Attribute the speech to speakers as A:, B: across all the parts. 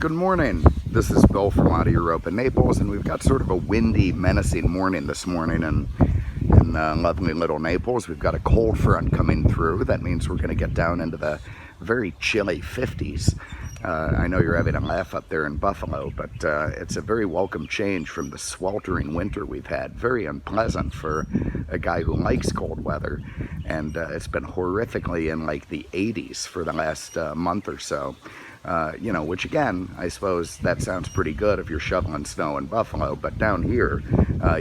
A: Good morning. This is Bill from Europa, Naples, and we've got sort of a windy, menacing morning this morning in lovely little Naples. We've got a cold front coming through. That means we're going to get down into the very chilly 50s. I know you're having a laugh up there in Buffalo, but it's a very welcome change from the sweltering winter we've had. Very unpleasant for a guy who likes cold weather, and it's been horrifically in like the 80s for the last month or so. Which again, I suppose that sounds pretty good if you're shoveling snow in Buffalo, but down here,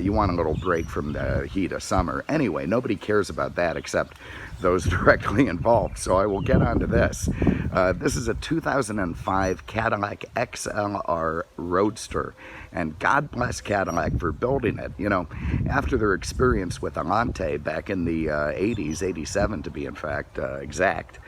A: you want a little break from the heat of summer. Anyway, nobody cares about that except those directly involved, so I will get onto this. This is a 2005 Cadillac Xlr Roadster, and God bless Cadillac for building it. You know, after their experience with Alante back in the 80s, 87 to be exact,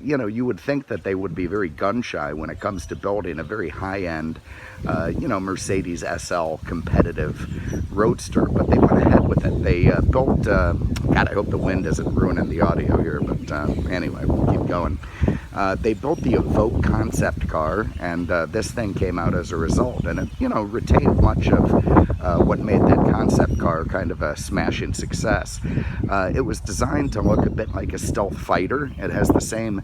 A: you would think that they would be very gun-shy when it comes to building a very high-end, Mercedes SL competitive roadster, but they went ahead with it. They built, God, I hope the wind isn't ruining the audio here, but anyway, we'll keep going. They built the Evoque concept car, and this thing came out as a result, and it, retained much of what made that concept car kind of a smashing success. It was designed to look a bit like a stealth fighter. It has the same,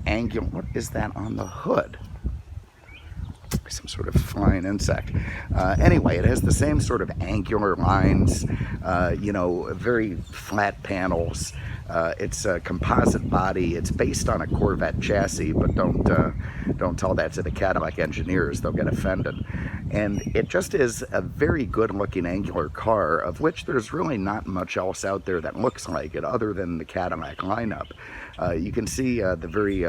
A: angular, what is that on the hood? Some sort of flying insect. Anyway, it has the same sort of angular lines, very flat panels. It's a composite body. It's based on a Corvette chassis, but don't tell that to the Cadillac engineers. They'll get offended. And it just is a very good-looking angular car, of which there's really not much else out there that looks like it other than the Cadillac lineup. You can see the very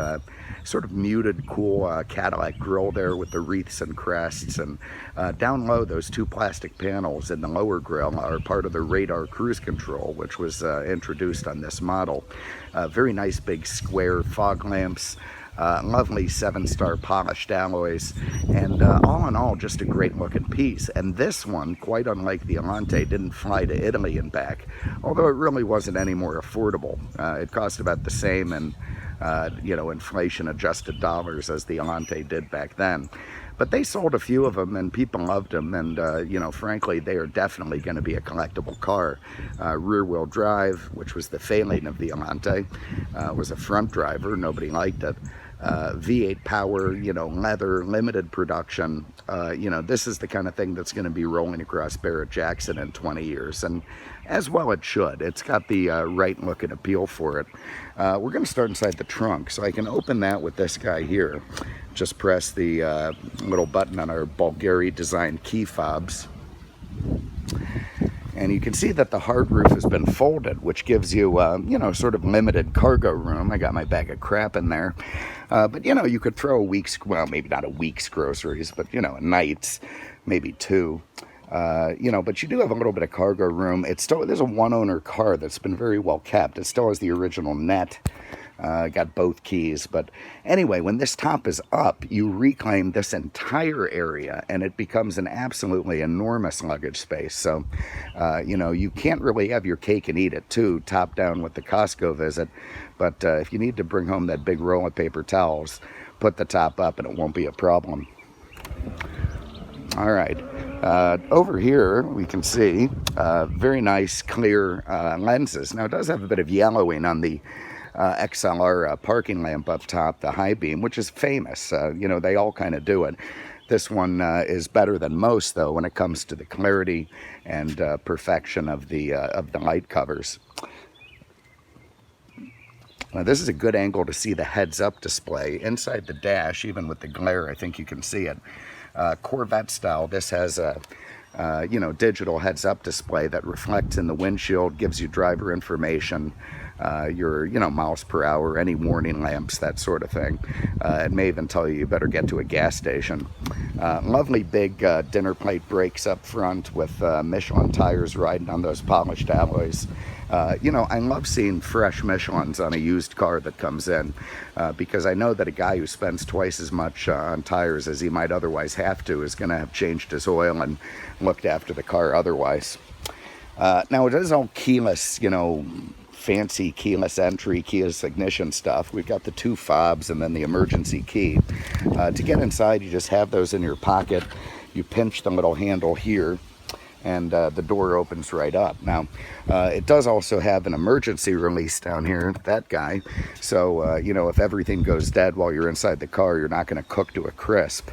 A: sort of muted, cool Cadillac grille there with the wreaths and crests, and down low, those two plastic panels in the lower grille are part of the radar cruise control, which was introduced on this model. Very nice big square fog lamps. Lovely 7-star polished alloys, and all in all, just a great looking piece. And this one, quite unlike the Alante, didn't fly to Italy and back, although it really wasn't any more affordable. It cost about the same in inflation adjusted dollars as the Alante did back then. But they sold a few of them, and people loved them, and, frankly, they are definitely going to be a collectible car. Rear-wheel drive, which was the failing of the Alante, was a front driver. Nobody liked it. V8 power, leather, limited production. This is the kind of thing that's going to be rolling across Barrett-Jackson in 20 years, and as well it should. It's got the right look and appeal for it. We're going to start inside the trunk, so I can open that with this guy here. Just press the little button on our Bulgari designed key fobs. And you can see that the hard roof has been folded, which gives you, sort of limited cargo room. I got my bag of crap in there. But, you could throw a week's, well, maybe not a week's groceries, but, a night's, maybe two. But you do have a little bit of cargo room. There's a one-owner car that's been very well kept. It still has the original net. Got both keys, but anyway, when this top is up, you reclaim this entire area, and it becomes an absolutely enormous luggage space. So, you can't really have your cake and eat it too, top down with the Costco visit. But if you need to bring home that big roll of paper towels, put the top up, and it won't be a problem. All right. Over here, we can see very nice, clear lenses. Now, it does have a bit of yellowing on the XLR parking lamp up top, the high beam, which is famous. They all kind of do it. This one is better than most, though, when it comes to the clarity and perfection of the light covers. Now, this is a good angle to see the heads-up display inside the dash. Even with the glare, I think you can see it. Corvette style. This has a digital heads-up display that reflects in the windshield, gives you driver information, your, miles per hour, any warning lamps, that sort of thing. It may even tell you better get to a gas station. Lovely big dinner plate brakes up front with Michelin tires riding on those polished alloys. I love seeing fresh Michelins on a used car that comes in, because I know that a guy who spends twice as much on tires as he might otherwise have to is going to have changed his oil and looked after the car otherwise. Now, it is all keyless, fancy keyless entry, keyless ignition stuff. We've got the 2 fobs and then the emergency key. To get inside, you just have those in your pocket. You pinch the little handle here, and the door opens right up. Now, it does also have an emergency release down here, that guy. So, you know, if everything goes dead while you're inside the car, you're not going to cook to a crisp.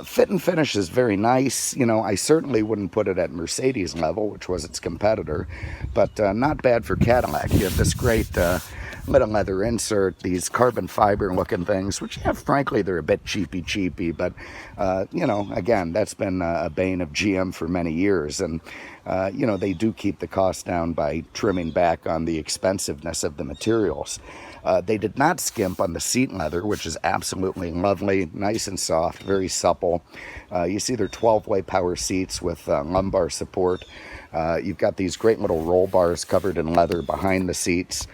A: Fit and finish is very nice. You know, I certainly wouldn't put it at Mercedes level, which was its competitor, but not bad for Cadillac. You have this great leather insert, these carbon fiber looking things, which, yeah, frankly, they're a bit cheapy, but, you know, again, that's been a bane of GM for many years, and, you know, they do keep the cost down by trimming back on the expensiveness of the materials. They did not skimp on the seat leather, which is absolutely lovely, nice and soft, very supple. You see they're 12-way power seats with lumbar support. You've got these great little roll bars covered in leather behind the seats.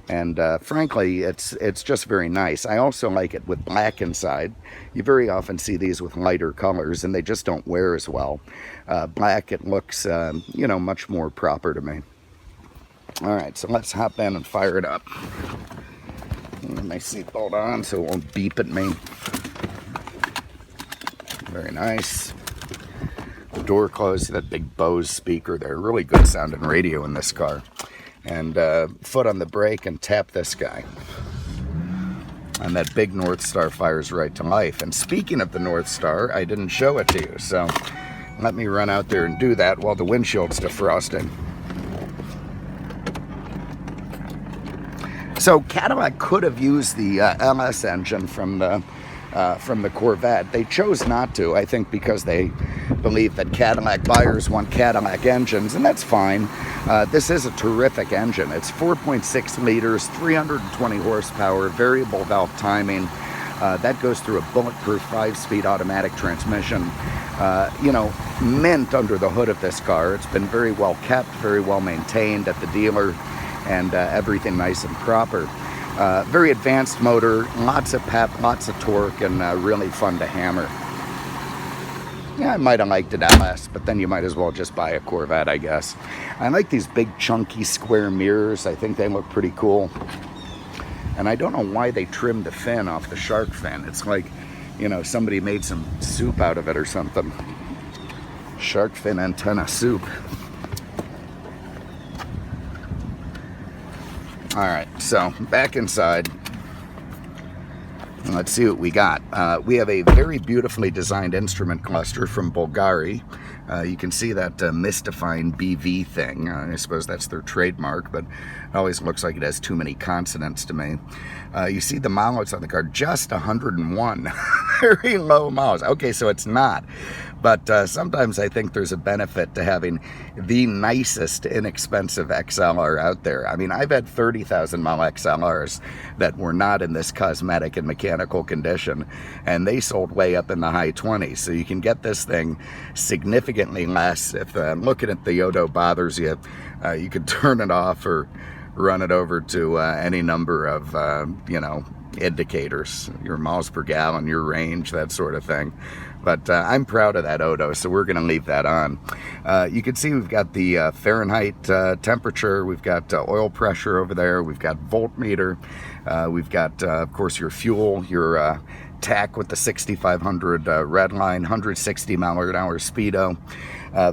A: And frankly, it's just very nice. I also like it with black inside. You very often see these with lighter colors, and they just don't wear as well. Black, it looks, you know, much more proper to me. All right, so let's hop in and fire it up. Get my seatbelt on so it won't beep at me. Very nice. The door closed, that big Bose speaker there. Really good sounding radio in this car. And foot on the brake and tap this guy. And that big Northstar fires right to life. And speaking of the Northstar, I didn't show it to you. So let me run out there and do that while the windshield's defrosting. So Cadillac could have used the LS engine from the Corvette. They chose not to, I think, because they believe that Cadillac buyers want Cadillac engines, and that's fine. This is a terrific engine. It's 4.6 liters, 320 horsepower, variable valve timing. That goes through a bulletproof 5-speed automatic transmission. You know, mint under the hood of this car. It's been very well kept, very well maintained at the dealer, and everything nice and proper. Very advanced motor, lots of pep, lots of torque, and really fun to hammer. Yeah, I might have liked it LS, but then you might as well just buy a Corvette, I guess. I like these big chunky square mirrors. I think they look pretty cool. And I don't know why they trimmed the fin off the shark fin. It's like, you know, somebody made some soup out of it or something. Shark fin antenna soup. All right, so back inside. Let's see what we got. We have a very beautifully designed instrument cluster from Bulgari. You can see that mystifying BV thing. I suppose that's their trademark, but it always looks like it has too many consonants to me. You see the mileage on the car, just 101. Very low miles. Okay, so it's not. But sometimes I think there's a benefit to having the nicest, inexpensive XLR out there. I mean, I've had 30,000 mile XLRs that were not in this cosmetic and mechanical condition, and they sold way up in the high 20s. So you can get this thing significantly less. If looking at the Odo bothers you, you could turn it off or run it over to any number of, you know, indicators, your miles per gallon, your range, that sort of thing. But I'm proud of that Odo, so we're going to leave that on. You can see we've got the Fahrenheit temperature, we've got oil pressure over there, we've got voltmeter, we've got, of course, your fuel, your TAC with the 6500 red line, 160 mile-per-hour speedo.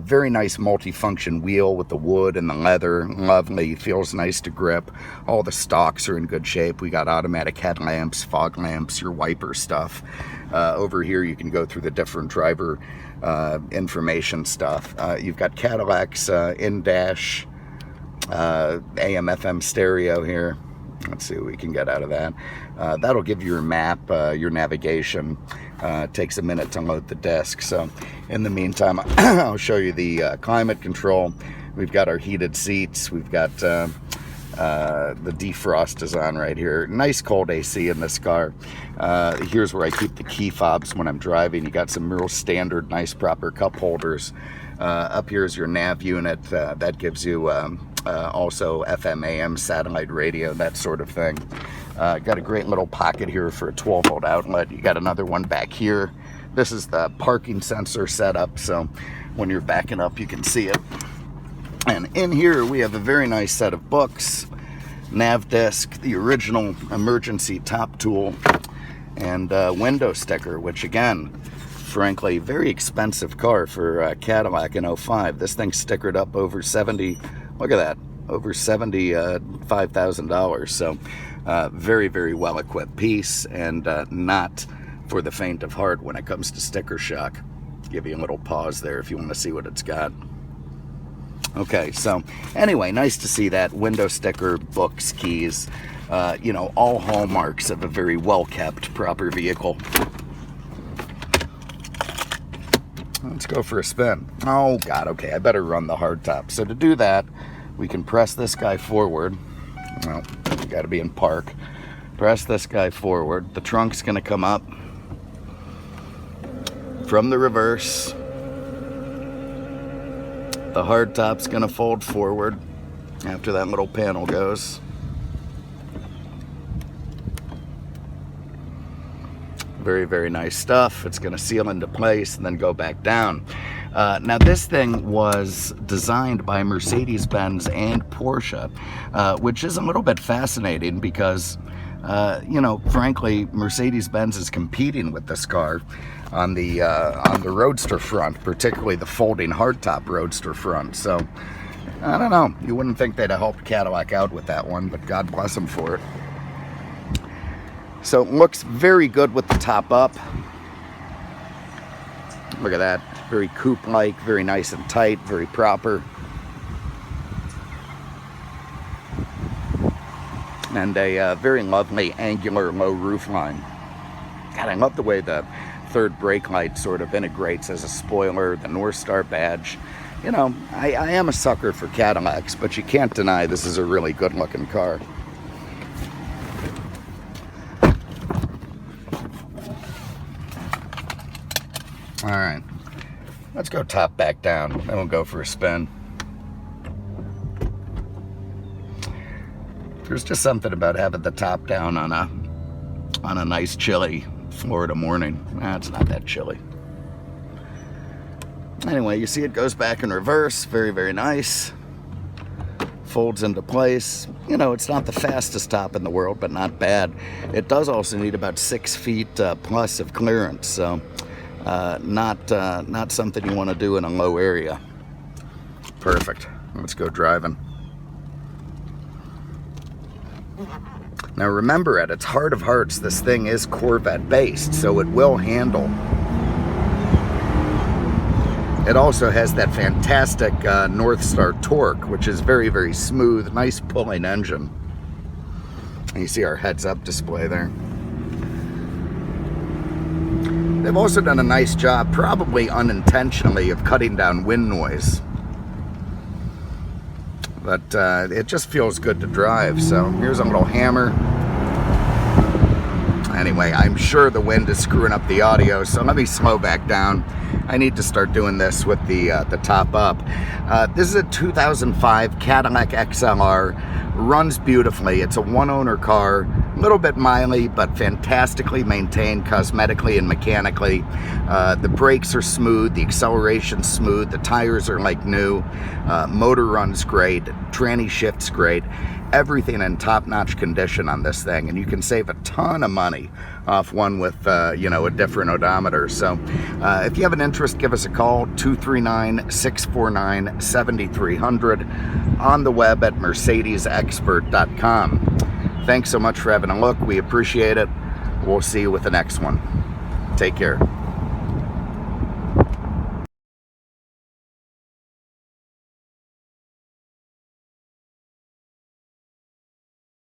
A: Very nice multifunction wheel with the wood and the leather. Lovely, feels nice to grip. All the stalks are in good shape. We got automatic headlamps, fog lamps, your wiper stuff. Over here you can go through the different driver information stuff. You've got Cadillac's in-dash AM/FM stereo here. Let's see what we can get out of that. That'll give you your map, your navigation. Takes a minute to load the disc. So in the meantime, I'll show you the climate control. We've got our heated seats. We've got the defrost is on right here. Nice cold AC in this car. Here's where I keep the key fobs when I'm driving. You got some real standard, nice proper cup holders. Up here is your nav unit. That gives you also FM, AM, satellite radio, that sort of thing. Got a great little pocket here for a 12-volt outlet. You got another one back here. This is the parking sensor setup, so when you're backing up, you can see it. And in here, we have a very nice set of books. nav disc, the original emergency top tool, and window sticker, which again, frankly, very expensive car for Cadillac in '05. This thing's stickered up over 70, look at that, over $75,000. So very, very well equipped piece, and not for the faint of heart when it comes to sticker shock. Give you a little pause there if you want to see what it's got. Okay, so anyway, nice to see that. Window sticker, books, keys, you know, all hallmarks of a very well-kept, proper vehicle. Let's go for a spin. Oh, God, okay, I better run the hardtop. So to do that, we can press this guy forward. Well, you got to be in park. Press this guy forward. The trunk's going to come up from the reverse. The hardtop's going to fold forward after that little panel goes. Very, very nice stuff. It's going to seal into place and then go back down. Now, this thing was designed by Mercedes-Benz and Porsche, which is a little bit fascinating because, you know, frankly, Mercedes-Benz is competing with this car on the Roadster front, particularly the folding hardtop Roadster front. So, I don't know. You wouldn't think they'd have helped Cadillac out with that one, but God bless them for it. So it looks very good with the top up. Look at that. Very coupe-like, very nice and tight, very proper. And a very lovely angular low roof line. God, I love the way the third brake light sort of integrates as a spoiler, the Northstar badge. You know, I am a sucker for Cadillacs, but you can't deny this is a really good looking car. All right, let's go top back down, then we'll go for a spin. There's just something about having the top down on a nice chilly Florida morning. It's not that chilly. Anyway, you see it goes back in reverse. Very, very nice. Folds into place. You know, it's not the fastest top in the world, but not bad. It does also need about 6 feet plus of clearance, so not something you want to do in a low area. Perfect. Let's go driving. Now remember, at its heart of hearts, this thing is Corvette based, so it will handle. It also has that fantastic Northstar torque, which is very, very smooth, nice pulling engine. And you see our heads-up display there. They've also done a nice job, probably unintentionally, of cutting down wind noise. But it just feels good to drive. So here's a little hammer. Anyway, I'm sure the wind is screwing up the audio, so let me slow back down. I need to start doing this with the top up. This is a 2005 Cadillac Xlr. Runs beautifully. It's a one-owner car, a little bit miley, but fantastically maintained cosmetically and mechanically. The brakes are smooth, the acceleration's smooth, the tires are like new, motor runs great, tranny shifts great. Everything in top-notch condition on this thing, and you can save a ton of money off one with, you know, a different odometer. So if you have an interest, give us a call, 239-649-7300, on the web at mercedesexpert.com. Thanks so much for having a look. We appreciate it. We'll see you with the next one. Take care.